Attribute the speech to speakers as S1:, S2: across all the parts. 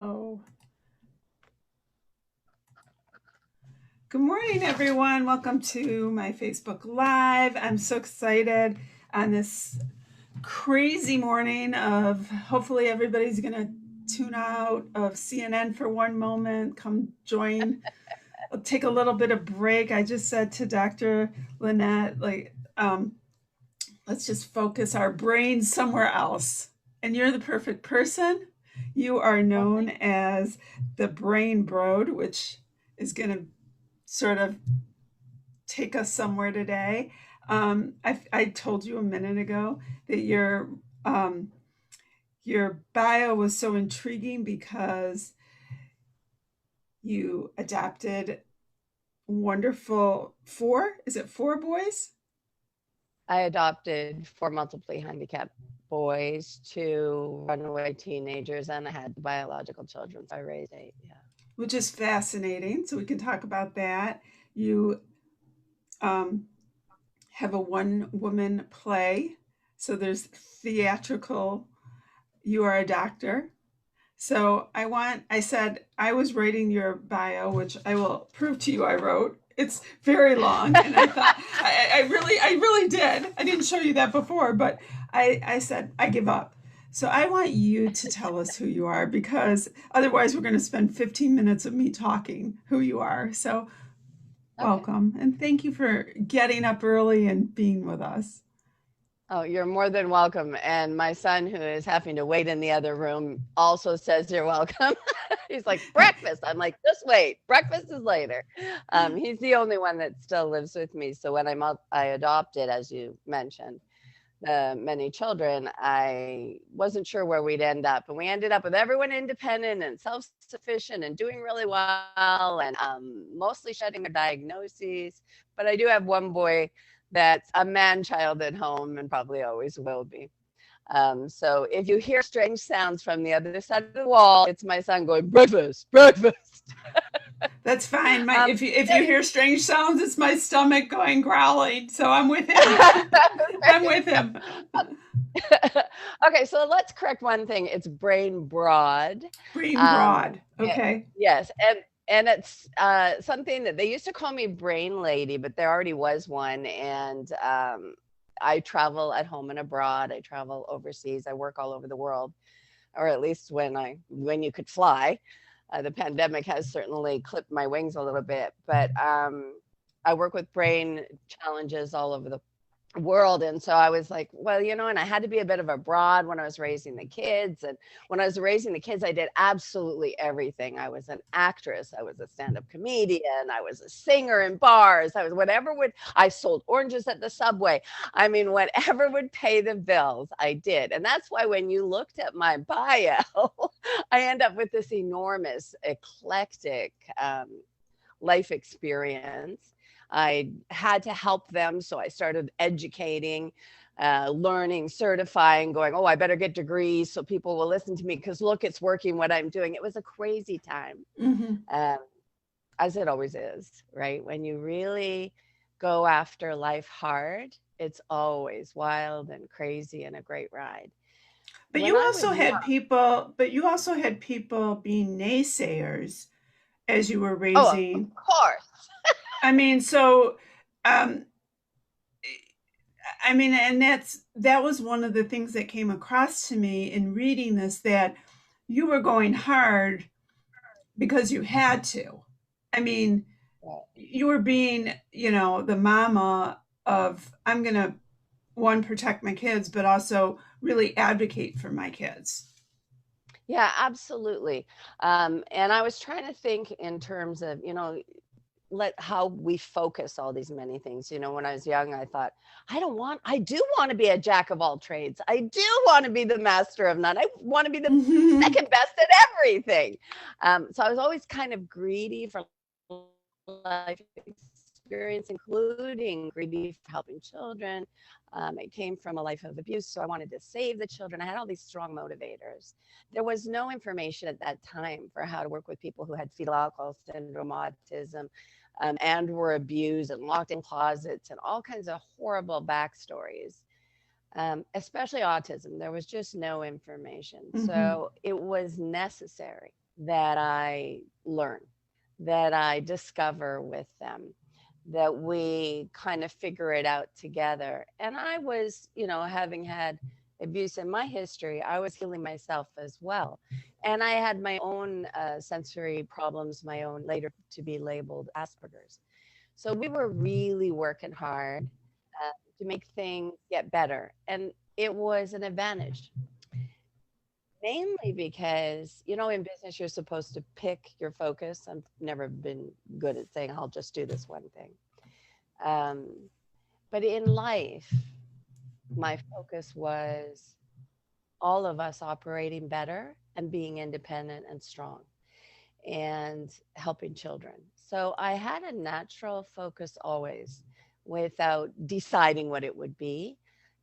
S1: Oh, good morning, everyone. Welcome to my Facebook Live. I'm so excited on this crazy morning of hopefully everybody's going to tune out of CNN for one moment, come join, take a little bit of break. I just said to Dr. Lynette, let's just focus our brains somewhere else. And you're the perfect person. You are
S2: Well,
S1: known
S2: thank
S1: as the brain broad, which is going to sort of take us somewhere today. I told you a minute ago that um, your bio was so intriguing because you adopted wonderful four. Is it four boys?
S2: I adopted 4 multiply handicapped boys, 2 runaway teenagers, and I had biological children, so I raised 8, yeah.
S1: Which is fascinating. So we can talk about that. You um, have a one woman play. So there's theatrical. You are a doctor. So I said, I was writing your bio, which I will prove to you I wrote. It's very long. And I thought, I really did. I didn't show you that before, but I said, I give up. So I want you to tell us who you are because otherwise we're going to spend 15 minutes of me talking who you are. So
S2: Okay.
S1: welcome. And thank you for getting up early and being with us.
S2: Oh, you're more than welcome, and my son, who is having to wait in the other room, also says you're welcome. He's like, "Breakfast." I'm like, "Just wait. Breakfast is later." He's the only one that still lives with me, so when I adopted, as you mentioned, many children, I wasn't sure where we'd end up. And we ended up with everyone independent and self sufficient and doing really well and mostly shedding their diagnoses. But I do have one boy that's a man child at home and probably always will be. So if you hear strange sounds from the other side of the wall, it's my son going, breakfast, breakfast.
S1: That's fine. My
S2: Um,
S1: if you hear strange sounds, it's my stomach going growling. So I'm with him. I'm with him.
S2: Okay, so let's correct one thing. It's brain broad.
S1: Brain
S2: Um,
S1: broad.
S2: yeah,
S1: Okay.
S2: yes, and it's something that they used to call me brain lady, but there already was one, and I travel at home and abroad. I travel overseas. I work all over the world, or at least when you could fly. The pandemic has certainly clipped my wings a little bit, but I work with brain challenges all over the world. And so I was like, well, and I had to be a bit of a broad when I was raising the kids. And when I was raising the kids, I did absolutely everything. I was an actress, I was a stand-up comedian, I was a singer in bars, I was I sold oranges at the subway. I mean, whatever would pay the bills, I did. And that's why when you looked at my bio, I end up with this enormous, eclectic life experience. I had to help them, so I started educating, learning, certifying, going, oh, I better get degrees so people will listen to me because look, it's working what I'm doing. It was a crazy time,
S1: Hmm.
S2: um, as it always is, right? When you really go after life hard, it's always wild and crazy and a great ride.
S1: But
S2: When
S1: you
S2: I
S1: also
S2: was young,
S1: had people. But you also had people being naysayers as you were
S2: oh, of
S1: raising.
S2: course.
S1: I mean, so um, I mean, and that was one of the things that came across to me in reading this that you were going hard because you had to. I mean, you were being, the mama of I'm going to one protect my kids, but also really advocate for my kids.
S2: Yeah, absolutely. And I was trying to think in terms of, let how we focus all these many things. When I was young, I thought, I do want to be a jack of all trades. I do want to be the master of none. I want to be the
S1: Hmm.
S2: second best at everything. So I was always kind of greedy for life experience, including greedy for helping children. I came from a life of abuse, so I wanted to save the children. I had all these strong motivators. There was no information at that time for how to work with people who had fetal alcohol syndrome, autism, and were abused and locked in closets and all kinds of horrible backstories, especially autism. There was just no information.
S1: Hmm.
S2: So it was necessary. that I learn, that I discover with them, that we kind of figure it out together. And I was, having had abuse in my history, I was healing myself as well. And I had my own sensory problems, my own later to be labeled Asperger's. So we were really working hard to make things get better. And it was an advantage, mainly because, in business, you're supposed to pick your focus. I've never been good at saying, I'll just do this one thing. Um, but in life, my focus was all of us operating better and being independent and strong and helping children. So I had a natural focus always without deciding what it would be.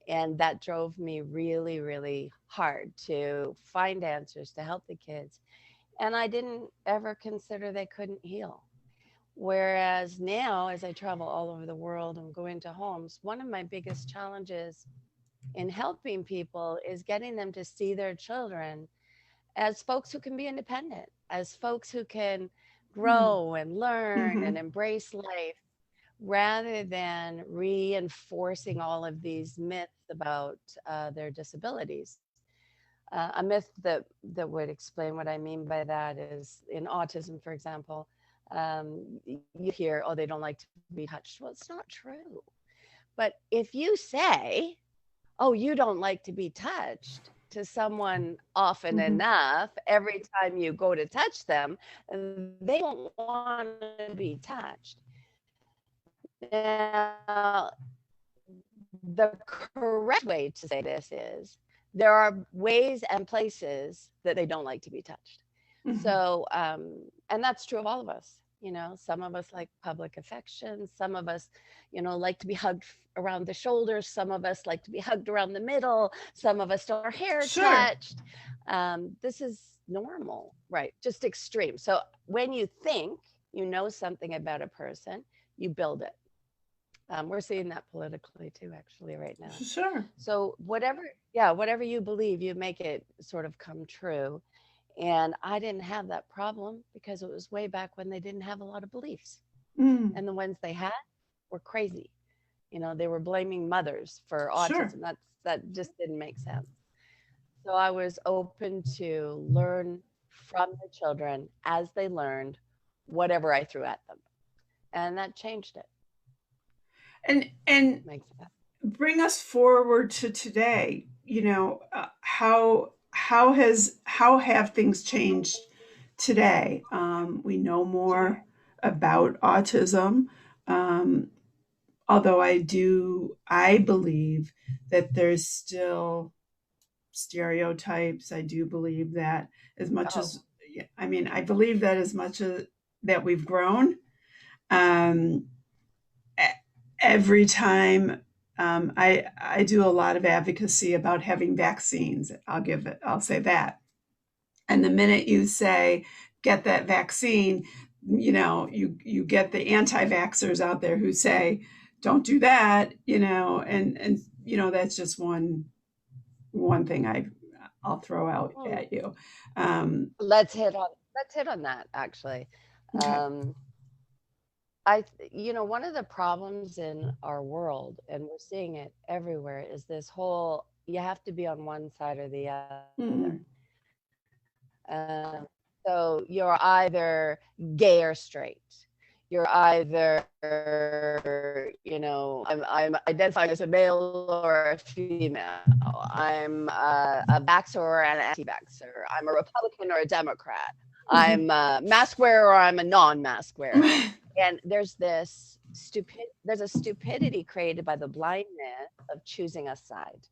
S2: And that drove me really, really hard to find answers to help the kids. And I didn't ever consider they couldn't heal. Whereas now, as I travel all over the world and go into homes, one of my biggest challenges in helping people is getting them to see their children as folks who can be independent, as folks who can
S1: Mm.
S2: grow and learn and
S1: Mhm.
S2: embrace life rather than reinforcing all of these myths about their disabilities. A myth that would explain what I mean by that is in autism, for example, you hear, oh, they don't like to be touched. Well, it's not true. But if you say, oh, you don't like to be touched to someone often
S1: Mhm.
S2: enough, every time you go to touch them, they won't want to be touched. Now, the correct way to say this is there are ways and places that they don't like to be touched.
S1: Mhm.
S2: So, and that's true of all of us. Some of us like public affection. Some of us, like to be hugged around the shoulders. Some of us like to be hugged around the middle. Some of us don't our hair
S1: Sure.
S2: touched. This is normal, right? Just extreme. So when you think you know something about a person, you build it. We're seeing that politically too, actually, right now.
S1: Sure.
S2: So whatever, yeah, whatever you believe, you make it sort of come true. And I didn't have that problem because it was way back when they didn't have a lot of beliefs.
S1: Mm.
S2: And the ones they had were crazy. They were blaming mothers for
S1: Sure.
S2: autism. That just didn't make sense. So I was open to learn from the children as they learned whatever I threw at them. And that changed it.
S1: And
S2: Makes sense.
S1: bring us forward to today. How have things changed today? We know more about autism. Um, Although I believe that there's still stereotypes. I do believe that as much
S2: Oh,
S1: as, I mean, I believe that as much as that we've grown, um, every time I do a lot of advocacy about having vaccines. I'll say that. And the minute you say, get that vaccine, you get the anti-vaxxers out there who say, don't do that, and that's just one thing I'll throw out
S2: hmm.
S1: at you. Um,
S2: Let's hit on that actually.
S1: okay.
S2: Um, one of the problems in our world, and we're seeing it everywhere, is this whole you have to be on one side or the other.
S1: Mm,
S2: Um, so you're either gay or straight. You're either, I'm identifying as a male or a female. I'm a vaxxer or an anti-vaxxer. I'm a Republican or a Democrat.
S1: mhm.
S2: I'm a mask wearer or I'm a non-mask wearer. And there's a stupidity created by the blindness of choosing a side.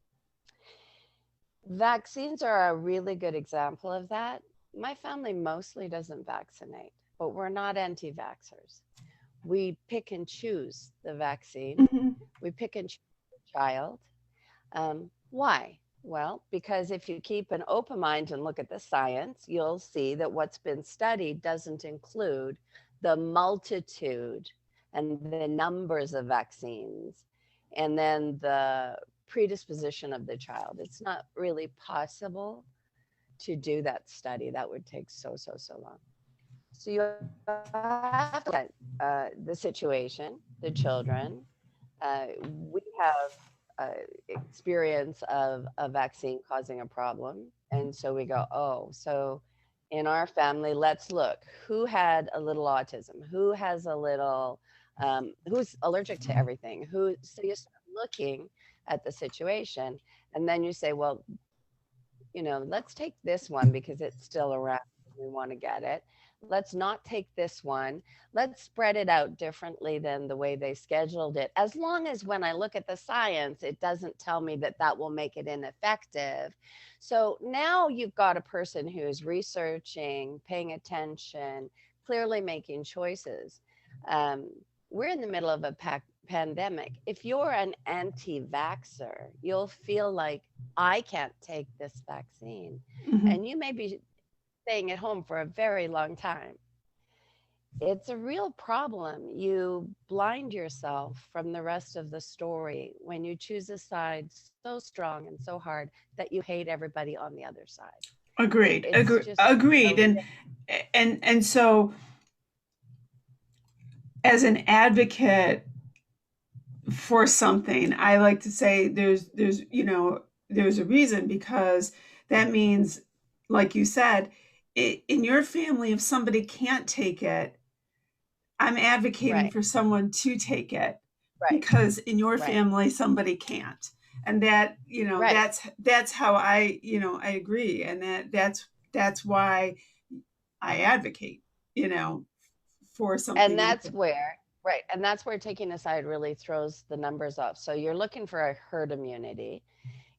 S2: Vaccines are a really good example of that. My family mostly doesn't vaccinate, but we're not anti vaxxers. We pick and choose the vaccine,
S1: Mhm.
S2: we pick and choose the child. Why? Well, because if you keep an open mind and look at the science, you'll see that what's been studied doesn't include the multitude and the numbers of vaccines and then the predisposition of the child. It's not really possible to do that study. That would take so, so, so long. So you have to look at the situation, the children. We have experience of a vaccine causing a problem. And so we go, oh, so in our family, let's look who had a little autism, who has a little, who's allergic to everything, who, so you start looking at the situation and then you say, well, let's take this one because it's still around. We want to get it. Let's not take this one. Let's spread it out differently than the way they scheduled it. As long as when I look at the science, it doesn't tell me that that will make it ineffective. So now you've got a person who's researching, paying attention, clearly making choices. Um, we're in the middle of a pandemic. If you're an anti vaxxer, you'll feel like I can't take this vaccine.
S1: Mhm.
S2: And you may be staying at home for a very long time. It's a real problem. You blind yourself from the rest of the story when you choose a side so strong and so hard that you hate everybody on the other side.
S1: Agreed.
S2: It's just
S1: Agreed.
S2: a
S1: And so as an advocate for something, I like to say there's a reason, because that means, like you said, in your family, if somebody can't take it, I'm advocating
S2: right,
S1: for someone to take it,
S2: right,
S1: because in your
S2: right,
S1: family somebody can't. And that,
S2: right.
S1: that's how I agree, and that's why I advocate, you know, for
S2: And
S1: something like
S2: that's
S1: that.
S2: where, right. And that's where taking a side really throws the numbers off. So you're looking for a herd immunity.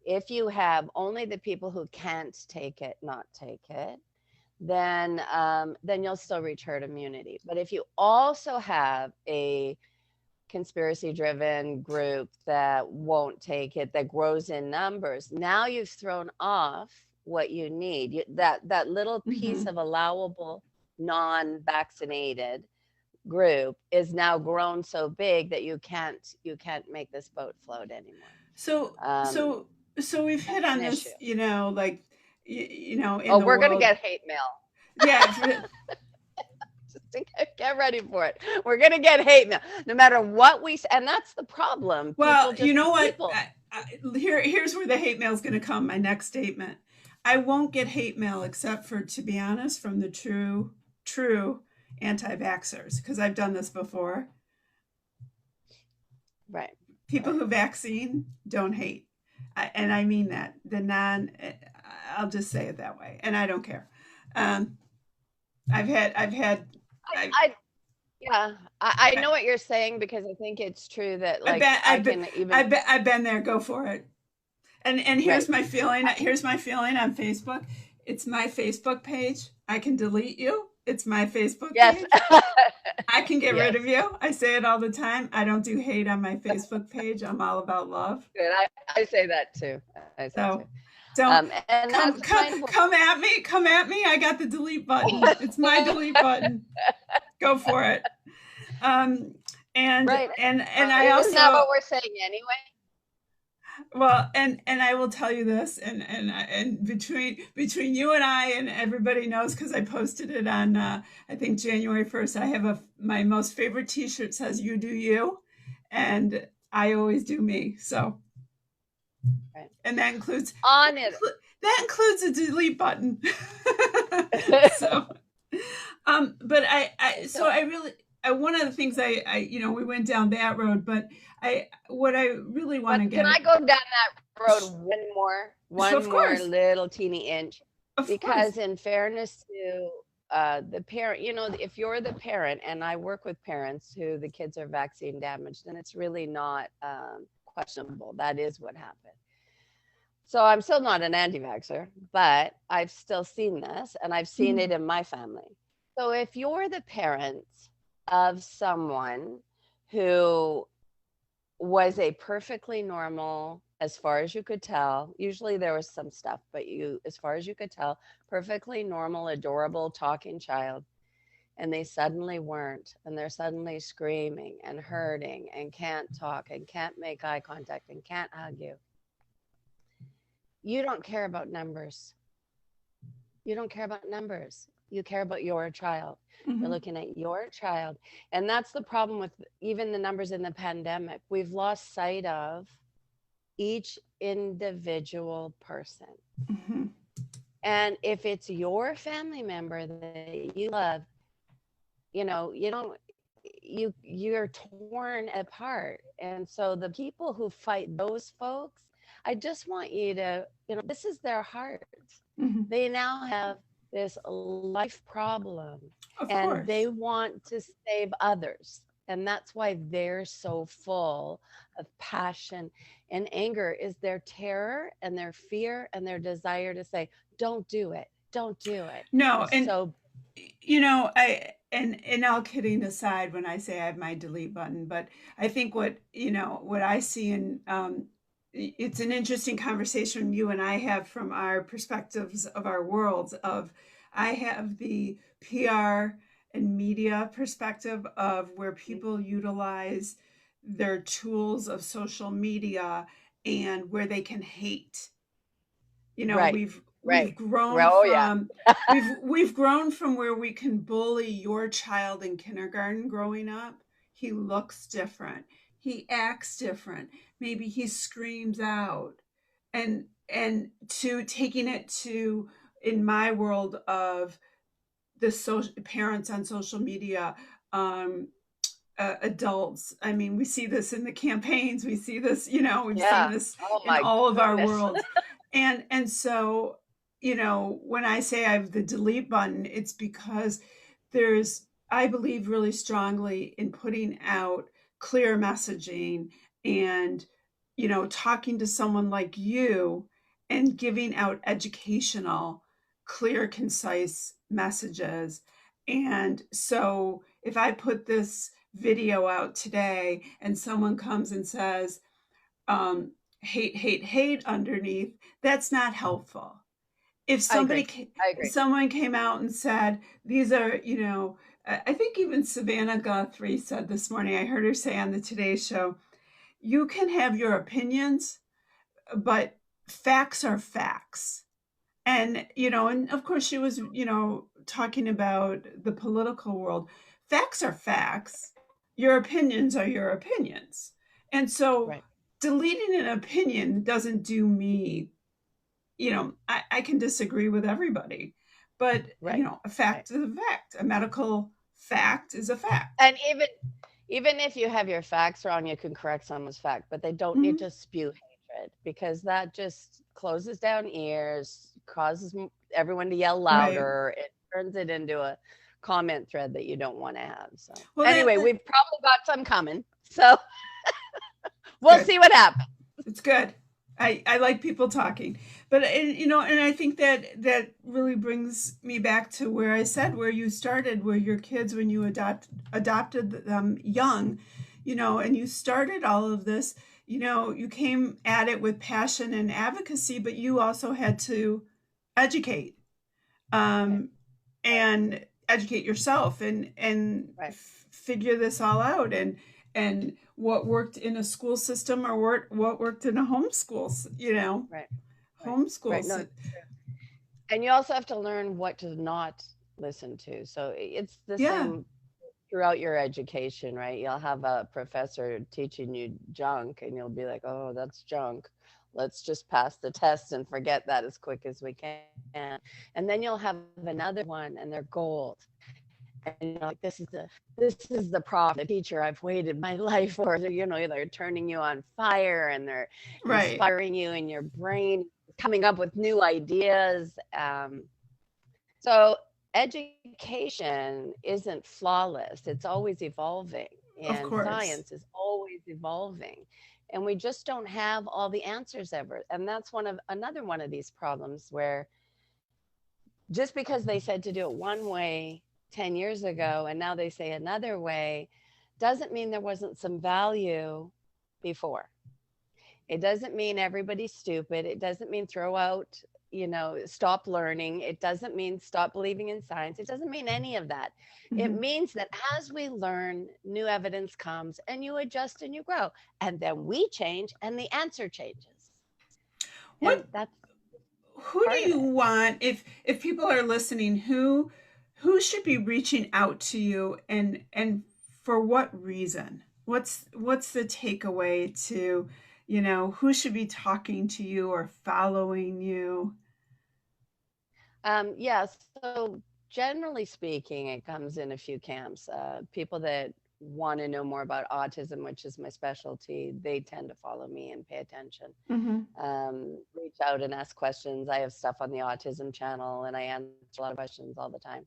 S2: If you have only the people who can't take it not take it, then you'll still reach herd immunity. But if you also have a conspiracy driven group that won't take it, that grows in numbers, now you've thrown off what you need. That little piece
S1: Mhm.
S2: of allowable non-vaccinated group is now grown so big that you can't make this boat float anymore.
S1: So
S2: Um,
S1: so so we've hit
S2: that's
S1: on
S2: an issue.
S1: this, like in
S2: Oh,
S1: the
S2: we're gonna
S1: world.
S2: get hate mail.
S1: Yeah,
S2: Just get ready for it. We're gonna get hate mail, no matter what we. And that's the problem.
S1: well,
S2: People
S1: you
S2: just
S1: know what?
S2: people.
S1: Here's where the hate mail is going to come. My next statement: I won't get hate mail, except for, to be honest, from the true anti-vaxxers, because I've done this before.
S2: Right,
S1: People
S2: right.
S1: who vaccine don't hate, and I mean that. I'll just say it that way, and I don't care. Um, I've had, I,
S2: I yeah. I
S1: I
S2: know what you're saying because I think it's true that
S1: I've
S2: like
S1: been,
S2: I can even
S1: I've been there. Go for it. And here's
S2: right.
S1: my feeling. Here's my feeling on Facebook. It's my Facebook page. I can delete you. It's my Facebook
S2: Yes.
S1: page. I can get rid
S2: Yes.
S1: of you. I say it all the time. I don't do hate on my Facebook page. I'm all about love.
S2: Good. I say that too. I say it too.
S1: So don't
S2: And that's kind of what,
S1: come at me. Come at me. I got the delete button. It's my delete button. Go for it. Um,
S2: right.
S1: and I
S2: Isn't that
S1: also,
S2: what we're saying anyway?
S1: well, and I will tell you this, and between you and I, and everybody knows, because I posted it on, I think January 1st. I have my most favorite T-shirt says "You do you," and I always do me. So,
S2: Right.
S1: and
S2: On it.
S1: that includes a delete button. So, but so
S2: So,
S1: I really, one of the things we went down that road, but what I really want
S2: but
S1: to
S2: can
S1: get
S2: I
S1: at,
S2: go down that road one
S1: of
S2: more
S1: course,
S2: little teeny inch?
S1: of course.
S2: Because in fairness to the parent, if you're the parent, and I work with parents who the kids are vaccine damaged, then it's really not questionable. That is what happened. So I'm still not an anti-vaxxer, but I've still seen this, and I've seen
S1: Mhm.
S2: it in my family. So if you're the parent of someone who was a perfectly normal, as far as you could tell, usually there was some stuff, but as far as you could tell, perfectly normal, adorable, talking child, and they suddenly weren't, and they're suddenly screaming and hurting and can't talk and can't make eye contact and can't hug you. You don't care about numbers. You don't care about numbers. You care about your child. You're
S1: Hmm.
S2: looking at your child. And that's the problem with even the numbers in the pandemic. We've lost sight of each individual person.
S1: Hmm.
S2: And if it's your family member that you love, you don't you're torn apart. And so the people who fight those folks, I just want you to, this is their heart.
S1: Hmm.
S2: They now have this life problem
S1: Of
S2: and they
S1: course.
S2: want to save others. And that's why they're so full of passion and anger is their terror and their fear and their desire to say, don't do it. Don't do it.
S1: No,
S2: Is
S1: and
S2: so
S1: I and all kidding aside, when I say I have my delete button, but I think what I see in it's an interesting conversation you and I have from our perspectives of our worlds of I have the PR and media perspective of where people utilize their tools of social media and where they can hate. You know,
S2: right,
S1: we've
S2: right.
S1: grown
S2: Well, oh yeah.
S1: from we've grown from where we can bully your child in kindergarten growing up. He looks different, he acts different, maybe he screams out, and to taking it to, in my world of the social parents on social media, um adults. I mean, we see this in the campaigns, we see this, we've seen
S2: Yeah.
S1: this
S2: Oh
S1: in
S2: my
S1: all of our
S2: goodness.
S1: worlds. And so, when I say I have the delete button, it's because there's I believe really strongly in putting out clear messaging and, talking to someone like you and giving out educational, clear, concise messages. And so if I put this video out today and someone comes and says, hate, hate, hate underneath, that's not helpful. If
S2: I agree.
S1: somebody,
S2: I
S1: if
S2: agree.
S1: someone came out and said, these are, I think even Savannah Guthrie said this morning, I heard her say on the Today Show, you can have your opinions, but facts are facts. And of course she was, talking about the political world. Facts are facts, your opinions are your opinions. And so
S2: Right.
S1: deleting an opinion doesn't do me, I can disagree with everybody, but
S2: Right.
S1: a
S2: Right.
S1: fact is a fact, a medical fact is a fact.
S2: And even if you have your facts wrong, you can correct someone's fact, but they don't need
S1: Mhm.
S2: to spew hatred because that just closes down ears, causes everyone to yell
S1: Right.
S2: louder. It turns it into a comment thread that you don't want to have. So
S1: Well,
S2: anyway,
S1: that
S2: we've probably got some coming. So we'll
S1: good.
S2: see what happens.
S1: It's good. I like people talking, but and I think that really brings me back to where I said where you started, where your kids, when you adopted them young, and you started all of this, you came at it with passion and advocacy, but you also had to educate,
S2: Right.
S1: um, and educate yourself and
S2: Right.
S1: figure this all out, and what worked in a school system or what worked in a homeschool,
S2: Right. Right. Right. No,
S1: homeschools.
S2: it's true. And you also have to learn what to not listen to. So it's the
S1: Yeah,
S2: same throughout your education, right? You'll have a professor teaching you junk and you'll be like, "Oh, that's junk. Let's just pass the test and forget that as quick as we can." And then you'll have another one and they're gold. And you're like, this is the prof, the teacher I've waited my life for. They're turning you on fire and they're
S1: right.
S2: inspiring you in your brain, coming up with new ideas. So education isn't flawless. It's always evolving,
S1: Of
S2: and
S1: course.
S2: science is always evolving. And we just don't have all the answers ever. And that's another one of these problems where just because they said to do it one way 10 years ago and now they say another way doesn't mean there wasn't some value before. It doesn't mean everybody's stupid. It doesn't mean throw out, stop learning. It doesn't mean stop believing in science. It doesn't mean any of that. It
S1: Hmm.
S2: means that as we learn, new evidence comes and you adjust and you grow. And then we change and the answer changes. And
S1: what
S2: that's
S1: who do
S2: part of
S1: you
S2: it.
S1: want, if people are listening, who should be reaching out to you, and for what reason? What's the takeaway to, who should be talking to you or following you?
S2: Yeah, so generally speaking, it comes in a few camps. People that want to know more about autism, which is my specialty, they tend to follow me and pay attention.
S1: Mm-hmm.
S2: Reach out and ask questions. I have stuff on the autism channel, and I answer a lot of questions all the time.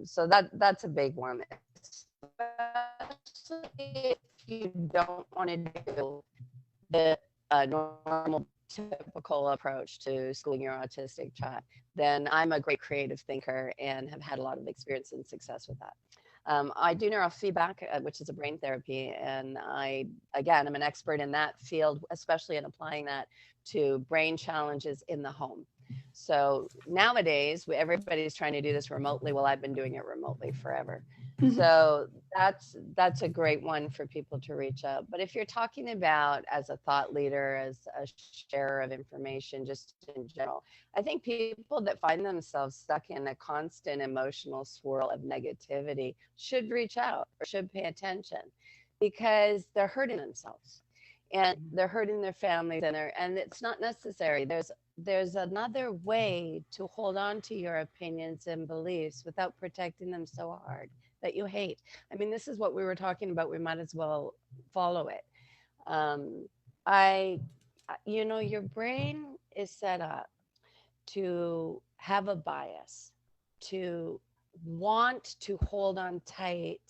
S2: So that's a big one, especially if you don't want to do the normal, typical approach to schooling your autistic child, then I'm a great creative thinker and have had a lot of experience and success with that. I do neurofeedback, which is a brain therapy, and again, I'm an expert in that field, especially in applying that to brain challenges in the home. So nowadays, everybody's trying to do this remotely. Well, I've been doing it remotely forever. So that's a great one for people to reach out. But if you're talking about as a thought leader, as a sharer of information, just in general, I think people that find themselves stuck in a constant emotional swirl of negativity should reach out or should pay attention because they're hurting themselves and they're hurting their families and it's not necessary. There's another way to hold on to your opinions and beliefs without protecting them so hard that you hate. I mean, this is what we were talking about. We might as well follow it. Um, I, your brain is set up to have a bias, to want to hold on tight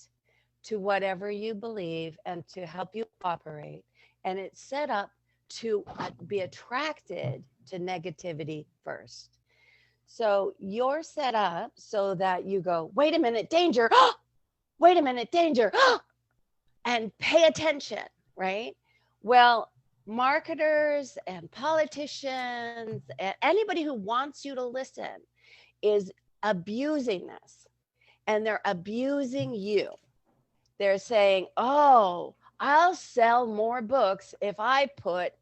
S2: to whatever you believe and to help you operate. And it's set up to be attracted to negativity first. So you're set up so that you go, wait a minute, danger. Wait a minute, danger. And pay attention, right? Well, marketers and politicians and anybody who wants you to listen is abusing this, and they're abusing you. They're saying, oh, I'll sell more books if I put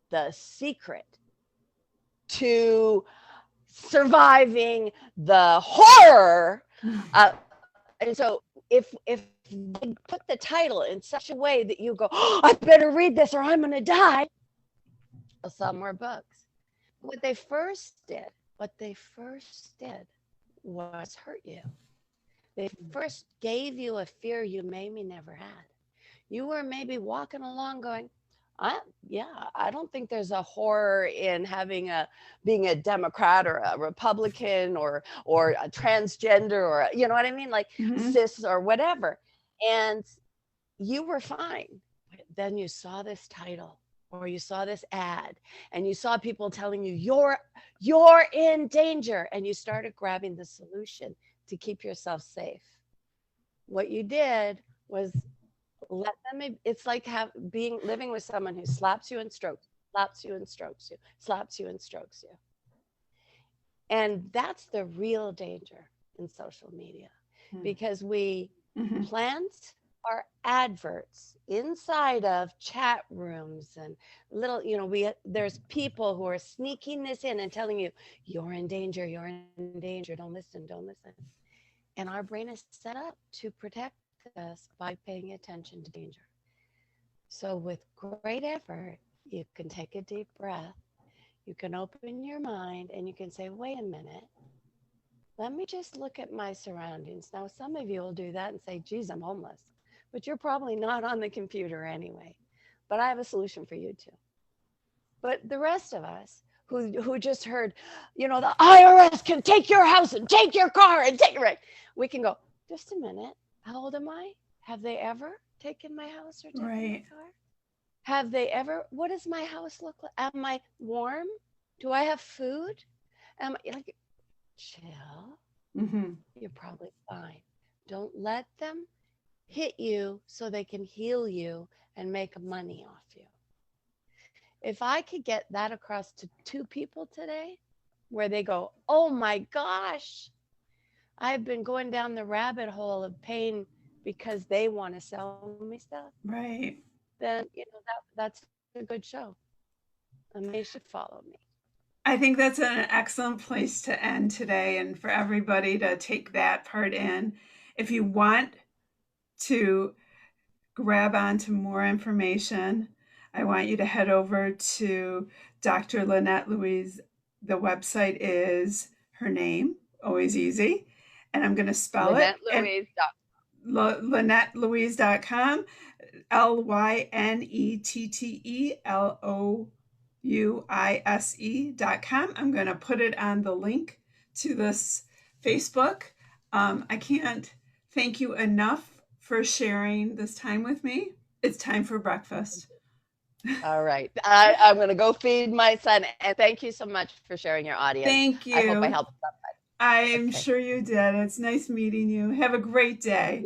S2: the secret to surviving the horror. And so if they put the title in such a way that you go, oh, I better read this or I'm going to die, I'll sell more books. What they first did was hurt you. They first gave you a fear you maybe never had. You were maybe walking along going, I don't think there's a horror in being a Democrat or a Republican or a transgender or you know what I mean, like
S1: Mm-hmm.
S2: cis or whatever. And you were fine. Then you saw this title or you saw this ad and you saw people telling you you're in danger and you started grabbing the solution to keep yourself safe. What you did was let them, it's like being living with someone who slaps you and strokes, slaps you and strokes you, slaps you and strokes you. And that's the real danger in social media because we
S1: Mm-hmm.
S2: plant our adverts inside of chat rooms and little, there's people who are sneaking this in and telling you, you're in danger, don't listen. And our brain is set up to protect us by paying attention to danger. So, with great effort, you can take a deep breath, you can open your mind, and you can say, wait a minute, let me just look at my surroundings. Now, some of you will do that and say, geez, I'm homeless, but you're probably not on the computer anyway. But I have a solution for you too. But the rest of us who just heard, the IRS can take your house and take your car and take right, we can go, just a minute, how old am I? Have they ever taken my house or taken my
S1: Right.
S2: car? Have they ever? What does my house look like? Am I warm? Do I have food? Am I like chill?
S1: Mm-hmm.
S2: You're probably fine. Don't let them hit you so they can heal you and make money off you. If I could get that across to two people today, where they go, oh my gosh, I've been going down the rabbit hole of pain because they want to sell me stuff,
S1: Right.
S2: then that's a good show and they should follow me.
S1: I think that's an excellent place to end today and for everybody to take that part in. If you want to grab onto more information, I want you to head over to Dr. Lynette Louise. The website is her name, always easy, and I'm going to spell it. And
S2: LynetteLouise.com.
S1: LynetteLouise.com, LynetteLouise.com. I'm going to put it on the link to this Facebook. I can't thank you enough for sharing this time with me. It's time for breakfast.
S2: All right. I'm going to go feed my son. And thank you so much for sharing your audience.
S1: Thank
S2: I hope I
S1: you.
S2: helped somebody.
S1: I'm
S2: Okay.
S1: sure you did. It's nice meeting you. Have a great day.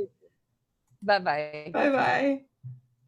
S2: Bye bye.
S1: Bye bye.